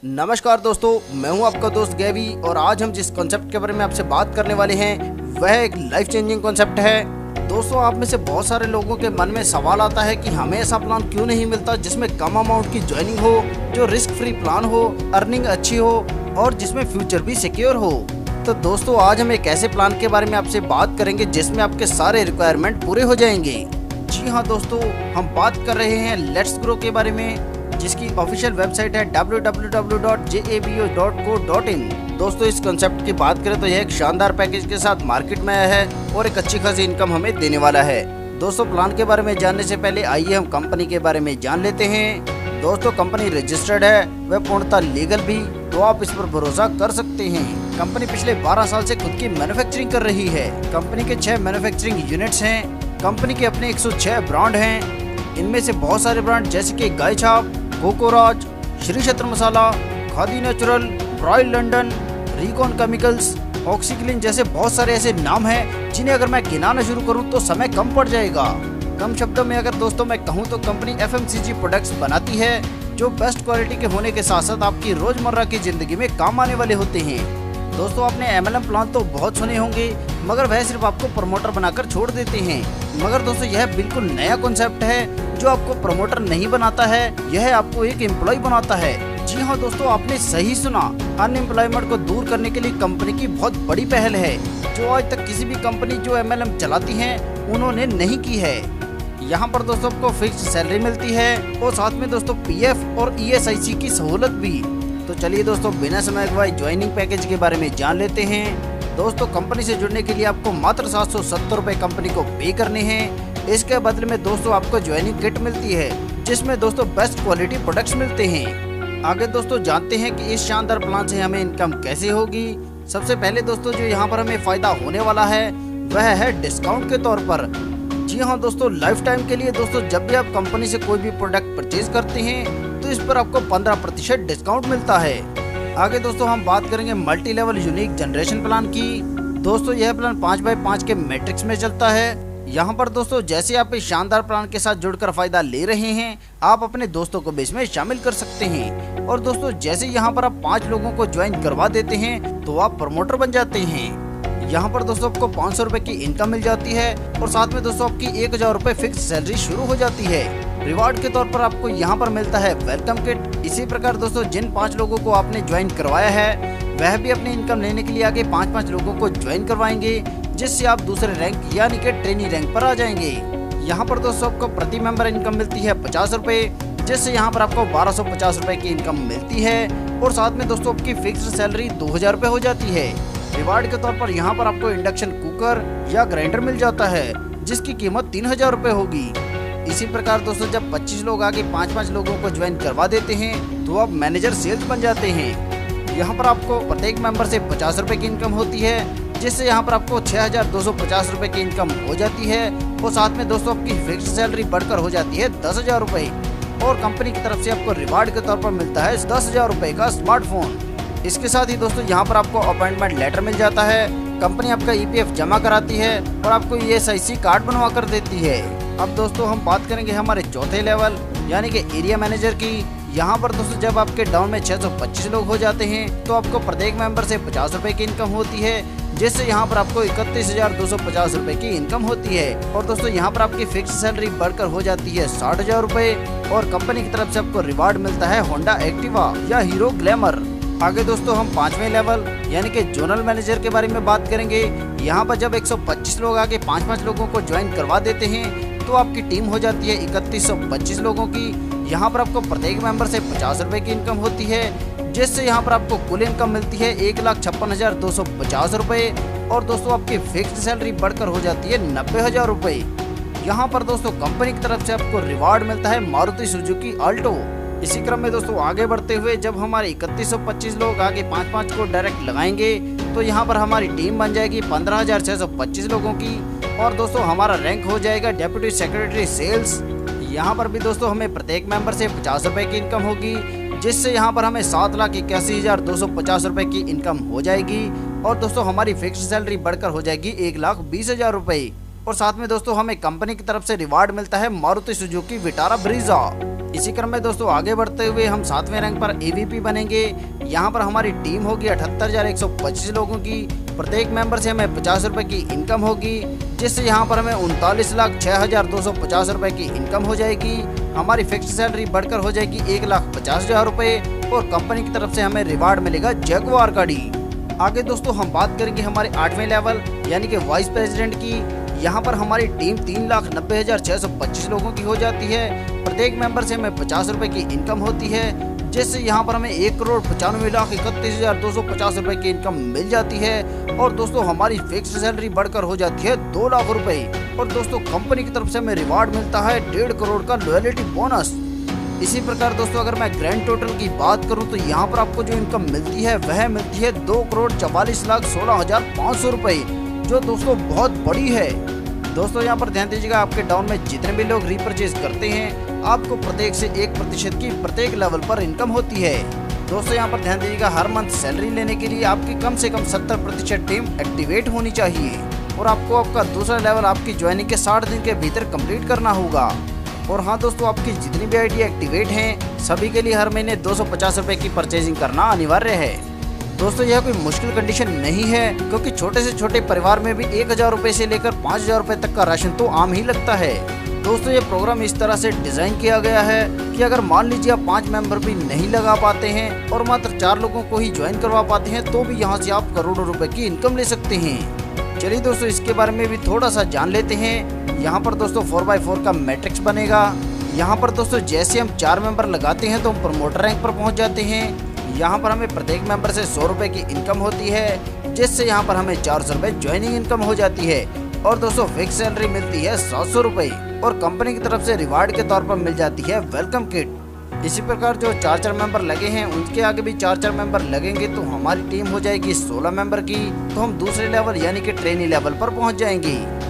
नमस्कार दोस्तों, मैं हूं आपका दोस्त गैवी और आज हम जिस कॉन्सेप्ट के बारे में आपसे बात करने वाले हैं वह एक लाइफ चेंजिंग कॉन्सेप्ट है। दोस्तों, आप में से बहुत सारे लोगों के मन में सवाल आता है कि हमें ऐसा प्लान क्यों नहीं मिलता जिसमें कम अमाउंट की ज्वाइनिंग हो, जो रिस्क फ्री प्लान हो, अर्निंग अच्छी हो और जिसमें फ्यूचर भी सिक्योर हो। तो दोस्तों, आज हम एक ऐसे प्लान के बारे में आपसे बात करेंगे जिसमें आपके सारे रिक्वायरमेंट पूरे हो जाएंगे। जी हाँ दोस्तों, हम बात कर रहे हैं लेट्स ग्रो के बारे में, जिसकी ऑफिशियल वेबसाइट है www.jabo.co.in। दोस्तों, इस कंसेप्ट की बात करें तो यह एक शानदार पैकेज के साथ मार्केट में आया है और एक अच्छी खासी इनकम हमें देने वाला है। दोस्तों, प्लान के बारे में जानने से पहले आइए हम कंपनी के बारे में जान लेते हैं। दोस्तों, कंपनी रजिस्टर्ड है, वह पूर्णतः लीगल भी, तो आप इस पर भरोसा कर सकते हैं। कंपनी पिछले 12 साल से खुद की मैन्युफैक्चरिंग कर रही है। कंपनी के 6 मैन्युफैक्चरिंग यूनिट्स हैं। कंपनी के अपने 106 ब्रांड हैं। इनमें से बहुत सारे ब्रांड जैसे कि गाय छाप, कोकोराज, Shri Kshetra Masala, Khadi natural, royal London, रिकॉन केमिकल्स, ऑक्सीक्लीन जैसे बहुत सारे ऐसे नाम हैं जिन्हें अगर मैं गिनाना शुरू करूं तो समय कम पड़ जाएगा। कम शब्दों में अगर दोस्तों मैं कहूं तो कंपनी FMCG प्रोडक्ट्स बनाती है जो बेस्ट क्वालिटी के होने के साथ साथ आपकी रोजमर्रा की जिंदगी में काम आने वाले होते हैं। दोस्तों, आपने MLM प्लान तो बहुत सुने होंगे मगर वह सिर्फ आपको प्रमोटर बनाकर छोड़ देते हैं। मगर दोस्तों, यह बिल्कुल नया कॉन्सेप्ट है जो आपको प्रमोटर नहीं बनाता है, यह आपको एक एम्प्लॉय बनाता है। जी हाँ दोस्तों, आपने सही सुना। अनएम्प्लॉयमेंट को दूर करने के लिए कंपनी की बहुत बड़ी पहल है जो आज तक किसी भी कंपनी जो MLM चलाती है उन्होंने नहीं की है। यहाँ पर दोस्तों आपको फिक्स सैलरी मिलती है और साथ में दोस्तों PF और ESIC की सहूलत भी। तो चलिए दोस्तों, बिना समय गवाए ज्वाइनिंग पैकेज के बारे में जान लेते हैं। दोस्तों, कंपनी से जुड़ने के लिए आपको मात्र 770 रुपए कंपनी को पे करने हैं। इसके बदले में दोस्तों आपको ज्वाइनिंग किट मिलती है जिसमें दोस्तों बेस्ट क्वालिटी प्रोडक्ट्स मिलते हैं। आगे दोस्तों जानते हैं कि इस शानदार प्लान से हमें इनकम कैसे होगी। सबसे पहले दोस्तों जो यहाँ पर हमें फायदा होने वाला है वह है डिस्काउंट के तौर पर। जी हाँ दोस्तों, लाइफ टाइम के लिए दोस्तों जब भी आप कंपनी से कोई भी प्रोडक्ट परचेज करते हैं तो इस पर आपको 15% डिस्काउंट मिलता है। आगे दोस्तों हम बात करेंगे multi level unique generation plan की। दोस्तों, यह प्लान 5x5 के मैट्रिक्स में चलता है। यहाँ पर दोस्तों जैसे आप इस शानदार प्लान के साथ जुड़कर फायदा ले रहे हैं, आप अपने दोस्तों को भी इसमें शामिल कर सकते हैं। और दोस्तों जैसे यहाँ पर आप 5 लोगों को ज्वाइन करवा देते हैं तो आप प्रमोटर बन जाते हैं। यहाँ पर दोस्तों आपको 500 रुपए की इनकम मिल जाती है और साथ में दोस्तों आपकी 1000 रुपए फिक्स सैलरी शुरू हो जाती है। रिवार्ड के तौर पर आपको यहाँ पर मिलता है वेलकम किट। इसी प्रकार दोस्तों जिन 5 लोगों को आपने ज्वाइन करवाया है वह भी अपनी इनकम लेने के लिए आगे 5-5 लोगों को ज्वाइन करवाएंगे, जिससे आप दूसरे रैंक यानी कि ट्रेनी रैंक पर आ जाएंगे। यहाँ पर दोस्तों आपको प्रति मेंबर इनकम मिलती है 50 रुपए, जिससे यहाँ पर आपको 1250 रुपए की इनकम मिलती है और साथ में दोस्तों आपकी फिक्स्ड सैलरी 2000 रुपए हो जाती है। रिवार्ड के तौर पर यहाँ पर आपको इंडक्शन कुकर या ग्राइंडर मिल जाता है जिसकी कीमत 3000 रुपए होगी। इसी प्रकार दोस्तों जब 25 लोग आगे 5-5 लोगों को ज्वाइन करवा देते हैं तो आप मैनेजर सेल्स बन जाते हैं। यहाँ पर आपको प्रत्येक मेंबर से 50 रुपए की इनकम होती है, जिससे यहाँ पर आपको 6250 रुपए की इनकम हो जाती है और साथ में दोस्तों आपकी फिक्स्ड सैलरी बढ़कर हो जाती है 10,000 रुपए और कंपनी की तरफ से आपको रिवार्ड के तौर पर मिलता है 10,000 रुपए का स्मार्टफोन। इसके साथ ही दोस्तों यहाँ पर आपको अपॉइंटमेंट लेटर मिल जाता है। कंपनी आपका EPF जमा कराती है और आपको ESIC कार्ड बनवा कर देती है। अब दोस्तों हम बात करेंगे हमारे चौथे लेवल यानी कि एरिया मैनेजर की। यहाँ पर दोस्तों जब आपके डाउन में 625 लोग हो जाते हैं तो आपको प्रत्येक मेंबर से 50 रुपए की इनकम होती है, जिससे यहाँ पर आपको 31,250 रुपए की इनकम होती है। और दोस्तों यहाँ पर आपकी फिक्स सैलरी बढ़कर हो जाती है 60,000 रुपए और कंपनी की तरफ से आपको रिवार्ड मिलता है होंडा एक्टिवा या हीरो ग्लैमर। आगे दोस्तों हम 5वें लेवल यानी कि जोनल मैनेजर के बारे में बात करेंगे। यहाँ पर जब 125 लोग आगे 5-5 लोगों को ज्वाइन करवा देते हैं तो आपकी टीम हो जाती है 3125 लोगों की। यहाँ पर आपको प्रत्येक मेंबर से 50 रुपए की इनकम होती है, जिससे यहाँ पर आपको कुल इनकम मिलती है 1,56,250 रुपए और दोस्तों आपकी फिक्स्ड सैलरी बढ़कर हो जाती है 90,000 रुपए। यहाँ पर दोस्तों कंपनी की तरफ से आपको रिवार्ड मिलता है मारुति सुजुकी अल्टो। इसी क्रम में दोस्तों आगे बढ़ते हुए जब हमारे 3125 लोग आगे 5-5 को डायरेक्ट लगाएंगे तो यहाँ पर हमारी टीम बन जाएगी 15,625 लोगों की और दोस्तों हमारा रैंक हो जाएगा डेप्यूटी सेक्रेटरी सेल्स। यहाँ पर भी दोस्तों हमें प्रत्येक मेंबर से 50 रुपए की इनकम होगी, जिससे यहाँ पर हमें 7,81,250 रुपए की इनकम हो जाएगी और दोस्तों हमारी फिक्स्ड सैलरी बढ़कर हो जाएगी 1,20,000 रुपए। और साथ में दोस्तों हमें कंपनी की तरफ से रिवार्ड मिलता है मारुति सुजुकी विटारा ब्रीजा। इसी क्रम में दोस्तों आगे बढ़ते हुए हम 7वें रैंक पर एवीपी बनेंगे। यहाँ पर हमारी टीम होगी 78,125 लोगों की। प्रत्येक मेंबर से हमें 50 रुपए की इनकम होगी, जिससे यहाँ पर हमें 39,06,250 रुपए की इनकम हो जाएगी। हमारी फिक्स्ड सैलरी बढ़कर हो जाएगी 1,50,000 रुपए और कंपनी की तरफ से हमें रिवार्ड मिलेगा जगुआर गाड़ी। आगे दोस्तों हम बात करेंगे हमारे 8वें लेवल यानी कि वाइस प्रेसिडेंट की। यहाँ पर हमारी टीम 3,90,625 लोगों की हो जाती है। प्रत्येक मेंबर से हमें 50 रुपए की इनकम होती है, जिससे यहाँ पर हमें 1,95,31,250 रुपए की इनकम मिल जाती है। और दोस्तों हमारी फिक्स्ड सैलरी बढ़कर हो जाती है 2 लाख रुपए। और दोस्तों कंपनी की तरफ से हमें रिवार्ड मिलता है 1.5 करोड़ का लॉयल्टी बोनस। इसी प्रकार दोस्तों अगर मैं ग्रैंड टोटल की बात करूं तो यहाँ पर आपको जो इनकम मिलती है वह मिलती है 2,44,16,500 रुपए, जो दोस्तों बहुत बड़ी है। दोस्तों यहाँ पर ध्यान दीजिएगा, आपके डाउन में जितने भी लोग रीपरचेज करते हैं आपको प्रत्येक से 1% की प्रत्येक लेवल पर इनकम होती है। दोस्तों यहाँ पर ध्यान दीजिएगा, हर मंथ सैलरी लेने के लिए आपकी कम से कम 70% टीम एक्टिवेट होनी चाहिए और आपको आपका दूसरा लेवल आपकी ज्वाइनिंग के 60 दिन के भीतर कंप्लीट करना होगा। और हाँ दोस्तों, आपकी जितनी भी आईडी एक्टिवेट हैं सभी के लिए हर महीने 250 रुपए की परचेजिंग करना अनिवार्य है। दोस्तों यह कोई मुश्किल कंडीशन नहीं है, क्योंकि छोटे से छोटे परिवार में भी 1,000 रुपए से लेकर 5,000 रुपए तक का राशन तो आम ही लगता है। दोस्तों ये प्रोग्राम इस तरह से डिजाइन किया गया है कि अगर मान लीजिए आप 5 मेंबर भी नहीं लगा पाते हैं और मात्र 4 लोगों को ही ज्वाइन करवा पाते हैं तो भी यहाँ से आप करोड़ों रुपए की इनकम ले सकते हैं। चलिए दोस्तों इसके बारे में भी थोड़ा सा जान लेते हैं। यहाँ पर दोस्तों 4x4 का मैट्रिक्स बनेगा। यहाँ पर दोस्तों जैसे हम 4 मेंबर लगाते हैं तो हम प्रमोटर रैंक पर पहुँच जाते हैं। यहाँ पर हमें प्रत्येक मेंबर से 100 रुपए की इनकम होती है, जिससे यहाँ पर हमें 400 रुपए ज्वाइनिंग इनकम हो जाती है। और दोस्तों फिक्स सैलरी मिलती है 700 रुपए और कंपनी की तरफ से रिवार्ड के तौर पर मिल जाती है वेलकम किट। इसी प्रकार जो 4 मेंबर लगे हैं उनके आगे भी 4 मेंबर लगेंगे तो हमारी टीम हो जाएगी 16 मेंबर की। तो हम दूसरे लेवल यानी कि ट्रेनी लेवल पर पहुँच जाएंगे।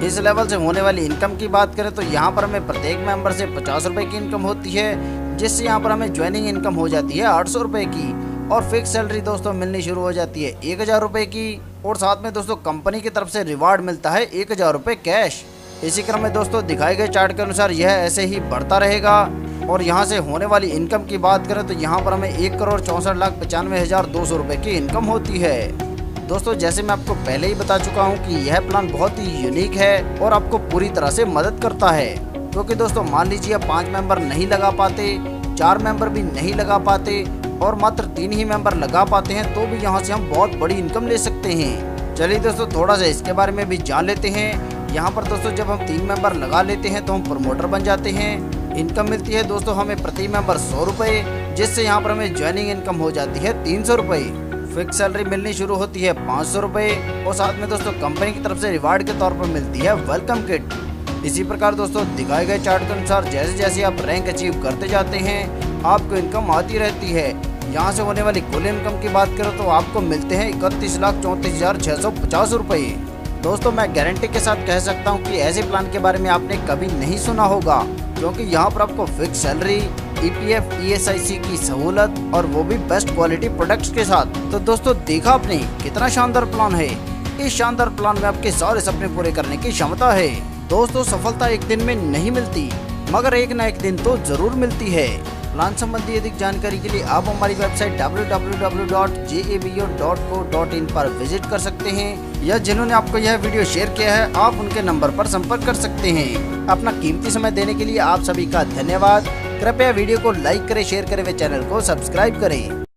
इस लेवल से होने वाली इनकम की बात करें तो यहाँ पर हमें प्रत्येक मेंबर से 50 रुपए की इनकम होती है, जिससे यहाँ पर हमें ज्वाइनिंग इनकम हो जाती है 800 रुपए की। और फिक्स सैलरी दोस्तों मिलनी शुरू हो जाती है 1,000 रुपए की। और साथ में दोस्तों कंपनी की तरफ से रिवार्ड मिलता है 1,000 रुपए कैश। इसी क्रम में दोस्तों दिखाए गए चार्ट के अनुसार यह ऐसे ही बढ़ता रहेगा। और यहाँ से होने वाली इनकम की बात करें तो यहाँ पर हमें 1,64,95,200 रुपए की इनकम होती है। दोस्तों जैसे मैं आपको पहले ही बता चुका हूँ कि यह प्लान बहुत ही यूनिक है और आपको पूरी तरह से मदद करता है। क्योंकि दोस्तों मान लीजिए आप 5 मेंबर नहीं लगा पाते, 4 मेंबर भी नहीं लगा पाते और मात्र 3 ही मेंबर लगा पाते हैं तो भी यहाँ से हम बहुत बड़ी इनकम ले सकते हैं। चलिए दोस्तों थोड़ा सा इसके बारे में भी जान लेते हैं। यहाँ पर दोस्तों जब हम 3 मेंबर लगा लेते हैं तो हम प्रमोटर बन जाते हैं। इनकम मिलती है दोस्तों हमें प्रति मेंबर 100 रुपए, जिससे यहाँ पर हमें ज्वाइनिंग इनकम हो जाती है 300 रुपए। फिक्स सैलरी मिलनी शुरू होती है 500 रुपए और साथ में दोस्तों कंपनी की तरफ से रिवार्ड के तौर पर मिलती है वेलकम किट। इसी प्रकार दोस्तों दिखाए गए चार्ट के अनुसार जैसे जैसे आप रैंक अचीव करते जाते हैं आपको इनकम आती रहती है। यहाँ से होने वाली कुल इनकम की बात करें तो आपको मिलते हैं 31,34,650 रुपए। दोस्तों मैं गारंटी के साथ कह सकता हूँ कि ऐसे प्लान के बारे में आपने कभी नहीं सुना होगा, क्योंकि यहाँ पर आपको फिक्स सैलरी, EPF, ESIC की सहूलत और वो भी बेस्ट क्वालिटी प्रोडक्ट्स के साथ। तो दोस्तों देखा आपने कितना शानदार प्लान है। इस शानदार प्लान में आपके सारे सपने पूरे करने की क्षमता है। दोस्तों सफलता एक दिन में नहीं मिलती, मगर एक न एक दिन तो जरूर मिलती है। प्लान संबंधी अधिक जानकारी के लिए आप हमारी वेबसाइट www.jabo.co.in पर विजिट कर सकते हैं या जिन्होंने आपको यह वीडियो शेयर किया है आप उनके नंबर पर संपर्क कर सकते हैं। अपना कीमती समय देने के लिए आप सभी का धन्यवाद। कृपया वीडियो को लाइक करें, शेयर करें व चैनल को सब्सक्राइब करें।